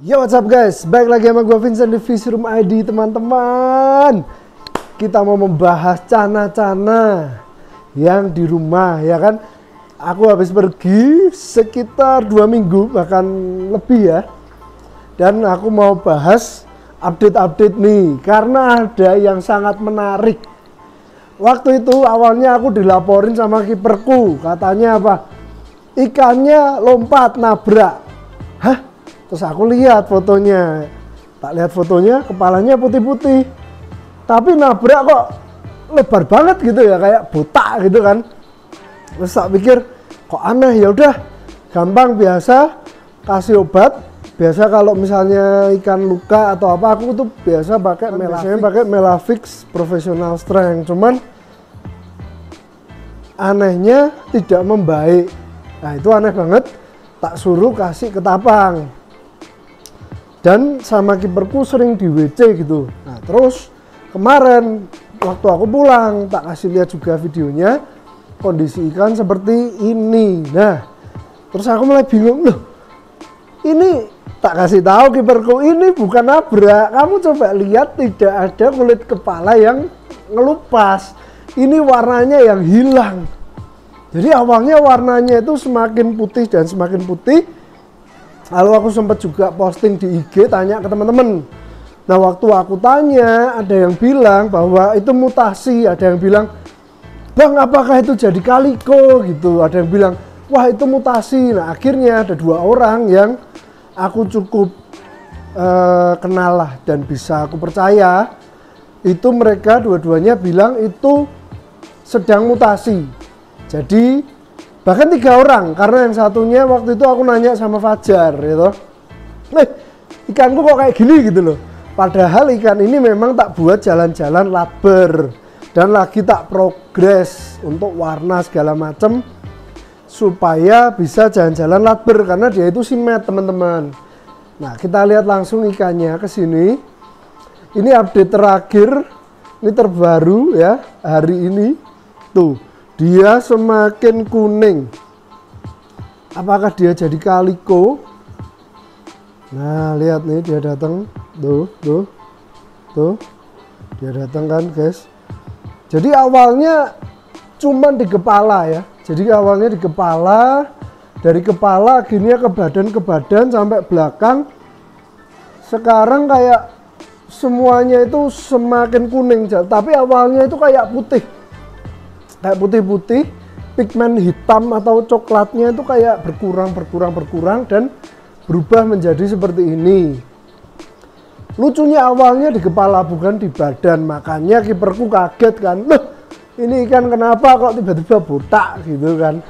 Yo, what's up guys, baik lagi sama gue Vincent di Fishroom ID teman-teman. Kita mau membahas cana-cana yang di rumah, ya kan. Aku habis pergi sekitar 2 minggu bahkan lebih ya. Dan aku mau bahas update-update nih, karena ada yang sangat menarik. Waktu itu awalnya aku dilaporin sama kiperku, katanya apa? Ikannya lompat nabrak. Hah? Terus aku lihat fotonya, tak lihat fotonya, kepalanya putih-putih, tapi nabrak kok lebar banget gitu ya, kayak botak gitu kan. Terus tak pikir kok aneh, ya udah gampang, biasa kasih obat. Biasa kalau misalnya ikan luka atau apa, aku tuh biasa pakai Melavix Professional Strength. Cuman anehnya tidak membaik. Nah itu aneh banget. Tak suruh kasih ketapang. Dan sama kiperku sering di WC gitu. Nah terus kemarin waktu aku pulang, tak kasih lihat juga videonya, kondisi ikan seperti ini. Nah terus aku mulai bingung, loh ini tak kasih tahu kiperku, ini bukan nabrak. Kamu coba lihat, tidak ada kulit kepala yang ngelupas, ini warnanya yang hilang. Jadi awalnya warnanya itu semakin putih dan semakin putih. Lalu aku sempat juga posting di IG, tanya ke teman-teman. Nah waktu aku tanya, ada yang bilang bahwa itu mutasi, ada yang bilang, Bang apakah itu jadi kaliko gitu, ada yang bilang, wah itu mutasi. Nah akhirnya ada 2 orang yang aku cukup kenal lah dan bisa aku percaya. Itu mereka dua-duanya bilang itu sedang mutasi. Jadi bahkan 3 orang, karena yang satunya waktu itu aku nanya sama Fajar gitu, ikanku kok kayak gini gitu loh. Padahal ikan ini memang tak buat jalan-jalan laber dan lagi tak progres untuk warna segala macam supaya bisa jalan-jalan laber, karena dia itu simet teman-teman. Nah kita lihat langsung ikannya ke sini. Ini update terakhir, ini terbaru ya, hari ini tuh. Dia semakin kuning. Apakah dia jadi kaliko? Nah, lihat nih dia datang. Tuh. Dia datang kan, guys. Jadi awalnya cuman di kepala ya. Jadi awalnya di kepala, dari kepala akhirnya ke badan sampai belakang. Sekarang kayak semuanya itu semakin kuning, tapi awalnya itu kayak putih. Kayak putih-putih, pigmen hitam atau coklatnya itu kayak berkurang dan berubah menjadi seperti ini. Lucunya awalnya di kepala bukan di badan, makanya kiperku kaget kan, loh ini ikan kenapa kok tiba-tiba botak gitu kan.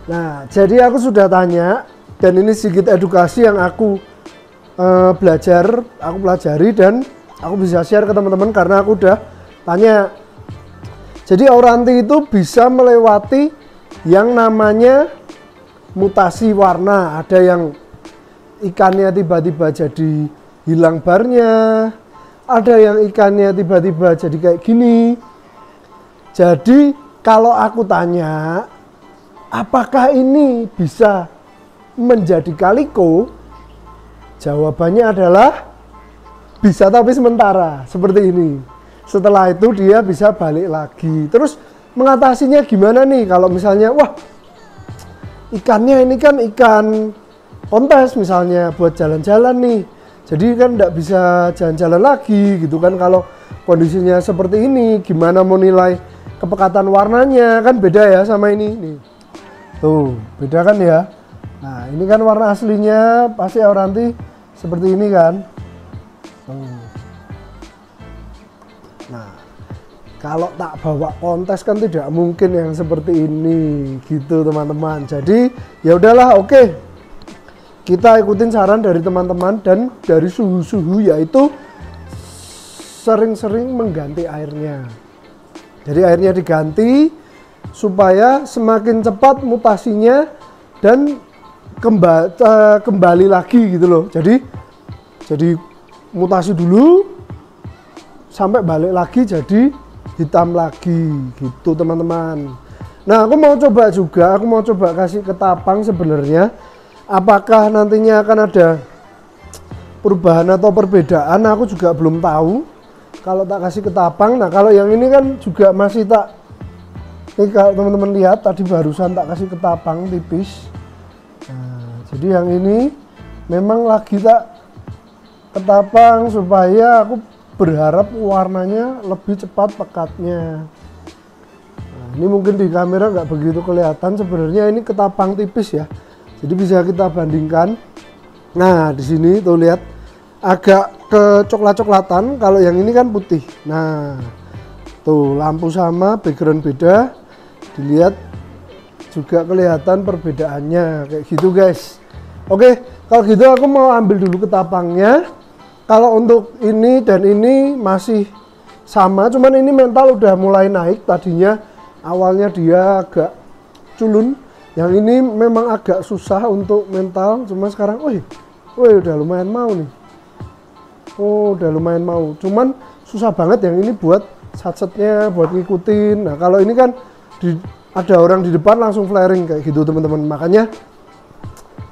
Nah jadi aku sudah tanya, dan ini sedikit edukasi yang aku pelajari dan aku bisa share ke teman-teman karena aku udah tanya. Jadi Auranti itu bisa melewati yang namanya mutasi warna. Ada yang ikannya tiba-tiba jadi hilang barnya, ada yang ikannya tiba-tiba jadi kayak gini. Jadi kalau aku tanya, apakah ini bisa menjadi kaliko? Jawabannya adalah bisa, tapi sementara seperti ini. Setelah itu dia bisa balik lagi. Terus mengatasinya gimana nih kalau misalnya wah ikannya ini kan ikan kontes misalnya buat jalan-jalan nih, jadi kan tidak bisa jalan-jalan lagi gitu kan. Kalau kondisinya seperti ini, gimana mau nilai kepekatan warnanya, kan beda ya sama ini nih. Tuh beda kan ya. Nah ini kan warna aslinya pasti Auranti seperti ini kan. Nah, kalau tak bawa kontes kan tidak mungkin yang seperti ini gitu teman-teman. Jadi ya udahlah, oke. Kita ikutin saran dari teman-teman dan dari suhu-suhu, yaitu sering-sering mengganti airnya. Jadi airnya diganti supaya semakin cepat mutasinya dan kembali lagi gitu loh. Jadi mutasi dulu sampai balik lagi jadi hitam lagi gitu teman-teman. Nah aku mau coba kasih ketapang sebenarnya. Apakah nantinya akan ada perubahan atau perbedaan aku juga belum tahu kalau tak kasih ketapang. Nah kalau yang ini kan juga masih tak, ini kalau teman-teman lihat tadi barusan tak kasih ketapang tipis. Nah, jadi yang ini memang lagi tak ketapang supaya aku berharap warnanya lebih cepat pekatnya. Nah, ini mungkin di kamera nggak begitu kelihatan, sebenarnya ini ketapang tipis ya, jadi bisa kita bandingkan. Nah di sini tuh lihat agak kecoklat-coklatan, kalau yang ini kan putih. Nah tuh lampu sama, background beda, dilihat juga kelihatan perbedaannya kayak gitu guys. Oke, kalau gitu aku mau ambil dulu ketapangnya. Kalau untuk ini dan ini masih sama, cuman ini mental udah mulai naik. Tadinya awalnya dia agak culun, yang ini memang agak susah untuk mental, cuma sekarang udah lumayan mau nih. Oh udah lumayan mau, cuman susah banget yang ini buat satsetnya, buat ngikutin. Nah kalau ini kan ada orang di depan langsung flaring kayak gitu teman-teman, makanya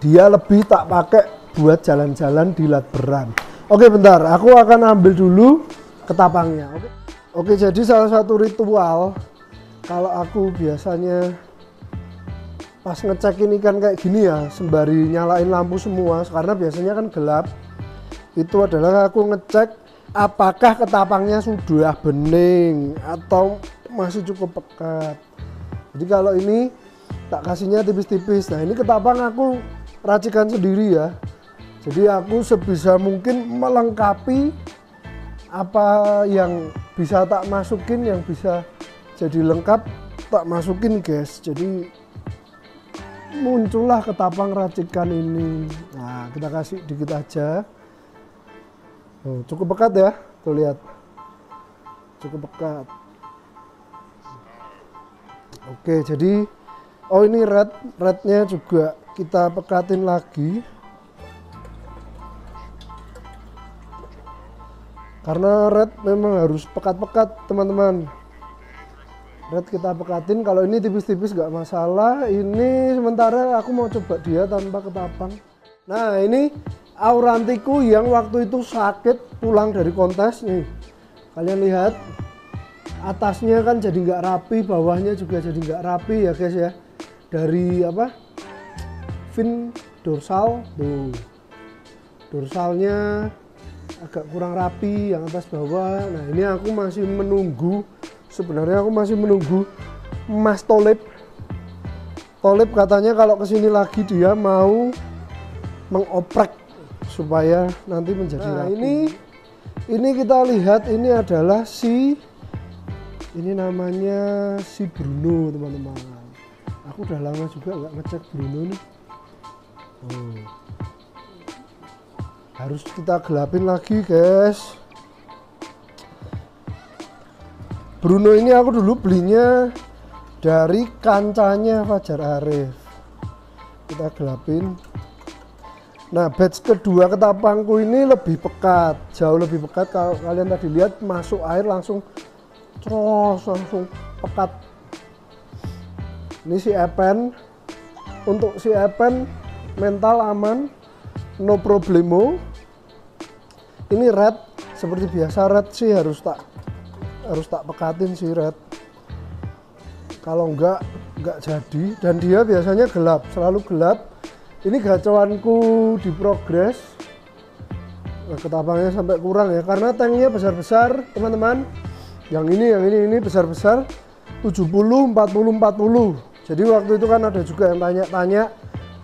dia lebih tak pakai buat jalan-jalan di latberan. Oke bentar, aku akan ambil dulu ketapangnya. Oke, jadi salah satu ritual kalau aku biasanya pas ngecekin ikan kayak gini ya, sembari nyalain lampu semua karena biasanya kan gelap, itu adalah aku ngecek apakah ketapangnya sudah bening atau masih cukup pekat. Jadi kalau ini tak kasihnya tipis-tipis. Nah ini ketapang aku racikan sendiri ya, jadi aku sebisa mungkin melengkapi apa yang bisa tak masukin, yang bisa jadi lengkap tak masukin guys. Jadi muncullah ketapang racikan ini. Nah kita kasih dikit aja. Oh, cukup pekat ya, tuh lihat, cukup pekat. Oke, jadi ini rednya juga kita pekatin lagi. Karena red memang harus pekat-pekat teman-teman. Red kita pekatin, kalau ini tipis-tipis gak masalah. Ini sementara aku mau coba dia tanpa ketapang. Nah ini aurantiku yang waktu itu sakit pulang dari kontes nih. Kalian lihat atasnya kan jadi nggak rapi, bawahnya juga jadi nggak rapi ya guys ya. Dari apa, fin dorsal tuh, dorsalnya agak kurang rapi yang atas bawah. Nah ini aku masih menunggu, sebenarnya aku masih menunggu Mas Tolib katanya kalau kesini lagi dia mau mengoprek supaya nanti menjadi rapi. Ini kita lihat, ini adalah ini namanya si Bruno teman-teman. Aku udah lama juga nggak ngecek Bruno nih. Harus kita gelapin lagi guys. Bruno ini aku dulu belinya dari kancanya Fajar Arif. Kita gelapin. Nah batch kedua ketapangku ini lebih pekat, jauh lebih pekat. Kalau kalian tadi lihat masuk air langsung langsung pekat. Ini si Epen, untuk si Epen mental aman, no problemo. Ini red seperti biasa, red sih harus tak pekatin si red. Kalau enggak jadi, dan dia biasanya gelap, selalu gelap. Ini gacoanku di progress. Nah, ketapangnya sampai kurang ya, karena tanknya besar-besar teman-teman. Yang ini besar-besar, 70, 40, 40. Jadi waktu itu kan ada juga yang tanya-tanya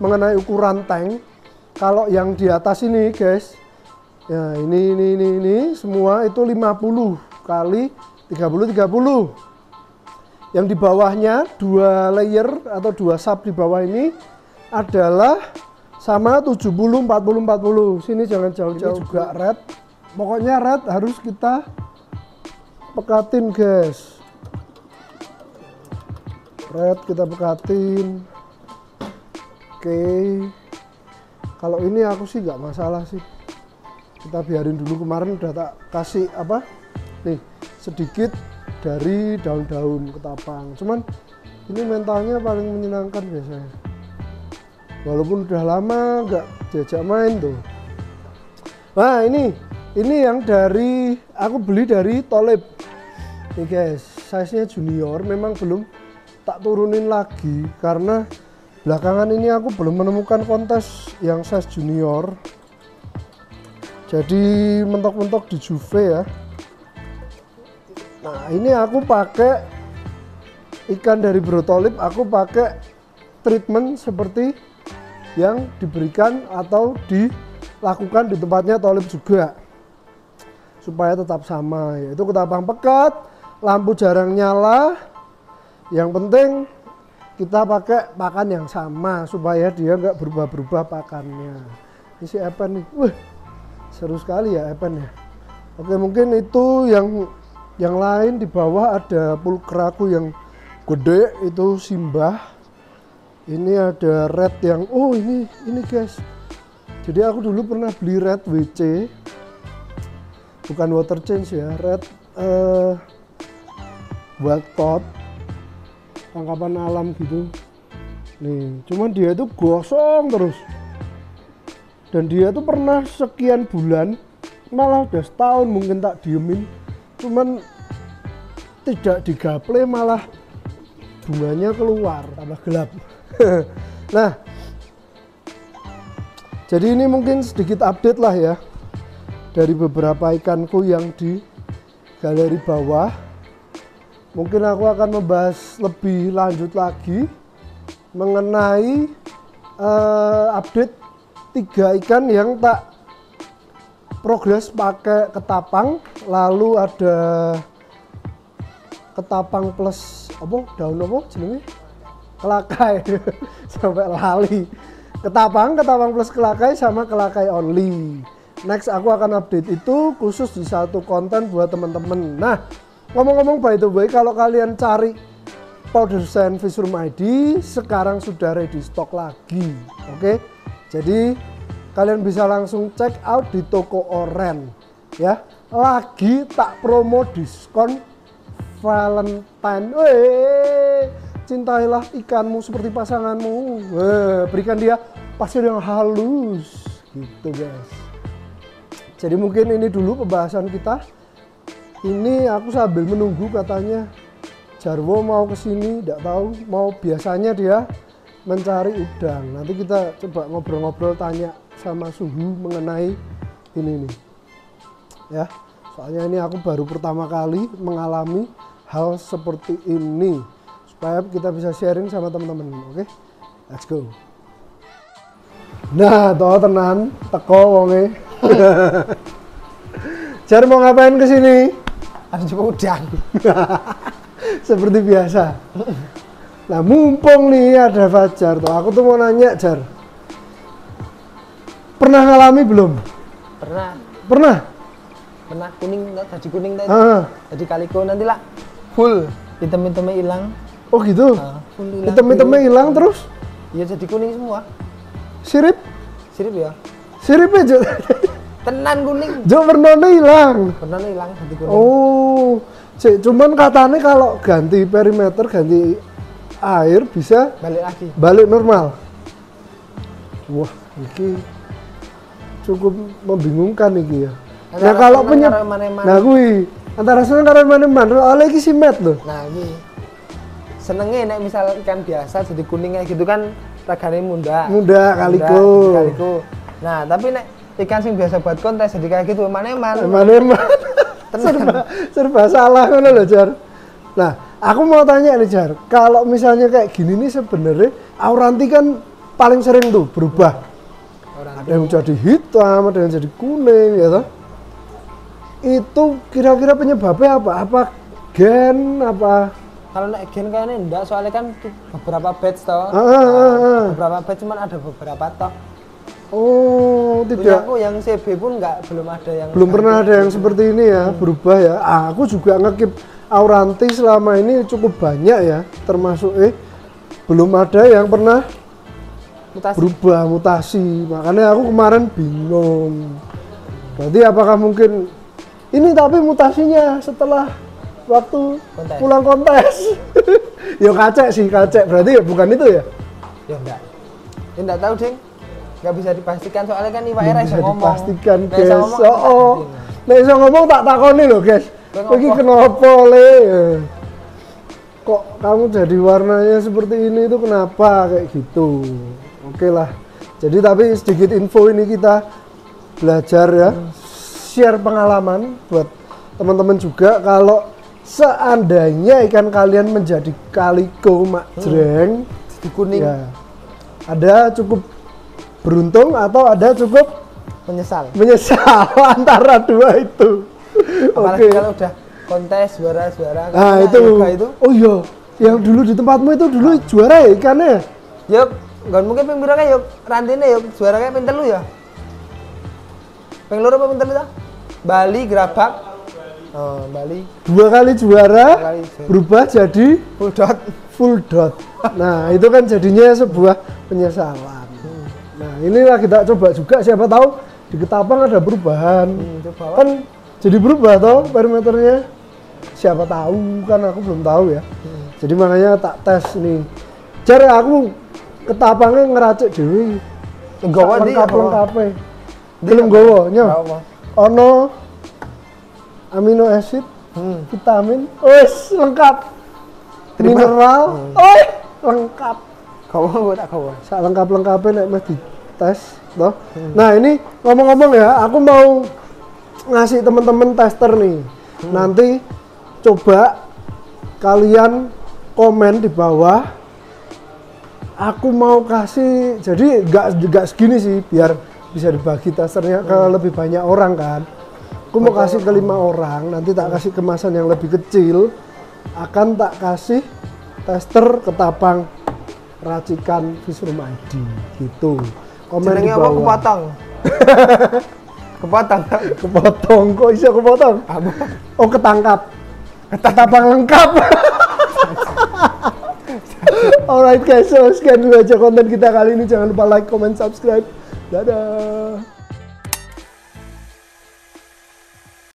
mengenai ukuran tank. Kalau yang di atas ini guys, ya ini semua itu 50 kali 30. Yang di bawahnya 2 layer atau 2 sub di bawah ini adalah sama 70, 40. Sini jangan jauh-jauh, juga red. Pokoknya red harus kita pekatin guys. Red kita pekatin. Oke. Kalau ini aku sih nggak masalah sih. Kita biarin dulu, kemarin udah tak kasih apa? Nih, sedikit dari daun-daun ketapang. Cuman ini mentalnya paling menyenangkan biasanya. Walaupun udah lama nggak diajak main tuh. Nah ini yang dari aku beli dari Tholib. Nih guys, size-nya junior, memang belum tak turunin lagi karena belakangan ini aku belum menemukan kontes yang size junior. Jadi mentok-mentok di Juve ya. Nah ini aku pakai ikan dari Bro Tholib, aku pakai treatment seperti yang diberikan atau dilakukan di tempatnya Tholib juga, supaya tetap sama, yaitu ketapang pekat, lampu jarang nyala, yang penting kita pakai pakan yang sama supaya dia nggak berubah-berubah pakannya. Ini si Epen nih, wih seru sekali ya Epen ya. Oke, mungkin itu yang lain. Di bawah ada pulkraku yang gede, itu Simbah. Ini ada red yang ini guys. Jadi aku dulu pernah beli red WC, bukan water change ya, red wild caught, tangkapan alam gitu. Nih, cuman dia itu gosong terus. Dan dia tuh pernah sekian bulan, malah udah setahun mungkin tak diemin, cuman tidak digaple, malah bunganya keluar, tambah gelap. Nah, jadi ini mungkin sedikit update lah ya dari beberapa ikanku yang di galeri bawah. Mungkin aku akan membahas lebih lanjut lagi mengenai update 3 ikan yang tak progres pakai ketapang. Lalu ada ketapang plus daun jenenge, kelakai. Sampai lali. Ketapang plus kelakai sama kelakai only. Next aku akan update itu khusus di satu konten buat teman-teman. Nah, ngomong-ngomong by the way, kalau kalian cari powder sand Fishroom ID sekarang sudah ready stock lagi. Oke. Jadi kalian bisa langsung check out di toko Oren ya. Lagi tak promo diskon Valentine. Cintailah ikanmu seperti pasanganmu. Berikan dia pasir yang halus gitu guys. Jadi mungkin ini dulu pembahasan kita. Ini aku sambil menunggu katanya Jarwo mau kesini, tidak tahu mau, biasanya dia mencari udang. Nanti kita coba ngobrol-ngobrol, tanya sama suhu mengenai ini nih ya. Soalnya ini aku baru pertama kali mengalami hal seperti ini, supaya kita bisa sharing sama teman-teman. Oke, let's go. Nah, toh tenan teko wonge. Jar mau ngapain kesini? Harus coba udang. Seperti biasa. Nah, mumpung nih ada Fajar tuh, aku tuh mau nanya Jar, pernah ngalami belum? Pernah kuning, tadi kuning tadi. Jadi kaliko nanti lah full hitam-hitamnya hilang. Oh gitu. Full hilang. Hitam-hitamnya hilang terus? Iya, jadi kuning semua. Sirip ya. Siripnya Jo. Tenan kuning. Jo warnanya hilang. Warnanya hilang jadi kuning. Oh, cuman katanya kalau ganti perimeter, ganti air bisa balik normal. Wah, ini cukup membingungkan ini ya. Nah kalau nah gue antara seneng karo maneman, oleh iki simet loh. Nah ini senengnya nek misal ikan biasa jadi kuning kayak gitu kan ragane muda kaliko. Nah tapi nek ikan sing biasa buat kontes jadi kayak gitu maneman. serba salah ngono lho Jar. Nah aku mau tanya nih Jar, kalau misalnya kayak gini nih sebenarnya auranti kan paling sering tuh berubah. Ada yang jadi hitam, ada yang jadi kuning ya toh. Itu kira-kira penyebabnya apa? Apa gen apa? Kalau naik gen kayaknya enggak, soalnya kan beberapa batch toh. Beberapa batch cuman ada beberapa toh. Oh, tidak. Aku yang CB pun belum pernah ada yang seperti ini ya, berubah ya. Aku juga ngekip auranti selama ini cukup banyak ya, termasuk belum ada yang pernah berubah mutasi. Makanya aku kemarin bingung. Berarti apakah mungkin ini tapi mutasinya setelah waktu kontes. Pulang kontes. Ya kacek berarti ya bukan itu ya? Ya enggak. Ya enggak tahu, Ding. Nggak bisa dipastikan soalnya kan iwake ra iso ngomong. Dipastikan Nek iso guys. ngomong, Oh. Nek iso ngomong tak takoni lho guys. Kowe Iki ngopo? kenapa le? Kok kamu jadi warnanya seperti ini itu kenapa kayak gitu? Oke lah. Jadi tapi sedikit info ini kita belajar ya, share pengalaman buat teman-teman juga kalau seandainya ikan kalian menjadi kaliko makjreng di kuning ya ada cukup beruntung atau ada cukup menyesal. menyesal antara dua itu. Apalagi Oke. kalau udah kontes juara Nah itu. Oh iya, yang dulu di tempatmu itu dulu juara ya ikannya. Yuk, nggak mungkin ping pira kae yuk rantine yuk juara kae ping 3 ya. Ping 2 apa ping 3 ta? Bali gerabak. Oh, Bali. 2 kali juara, kali juara. berubah jadi Full dot. full dot. Nah itu kan jadinya sebuah penyesalan. Nah inilah kita coba juga, siapa tahu di Ketapang ada perubahan. Coba. Kan jadi berubah toh perimeternya. Siapa tahu, kan aku belum tahu ya. Jadi makanya tak tes nih. Jare aku Ketapangnya ngeracik dhewe. Nggawa ndi? Lengkap-lengkape. Belum gowo nyo. Apa? Ono amino acid, vitamin, wes lengkap. Mineral, lengkap. Kamu gue tak kamu. Sak lengkap-lengkapnya nek mesti dites toh. Nah, ini ngomong-ngomong ya, aku mau ngasih teman-teman tester nih. Nanti coba kalian komen di bawah. Aku mau kasih, jadi nggak segini sih, biar bisa dibagi testernya ke lebih banyak orang kan. Aku mau kasih ke 5 orang, nanti tak kasih kemasan yang lebih kecil. Akan tak kasih tester Ketapang racikan Fishroom ID gitu. Komen di Jenenge apa bawah. kepotong? Kepotong. Kepotong, kok bisa kepotong? Apa? Oh ketangkap. Ketapang lengkap. Alright guys, so sekian dulu aja konten kita kali ini. Jangan lupa like, comment, subscribe. Dadah.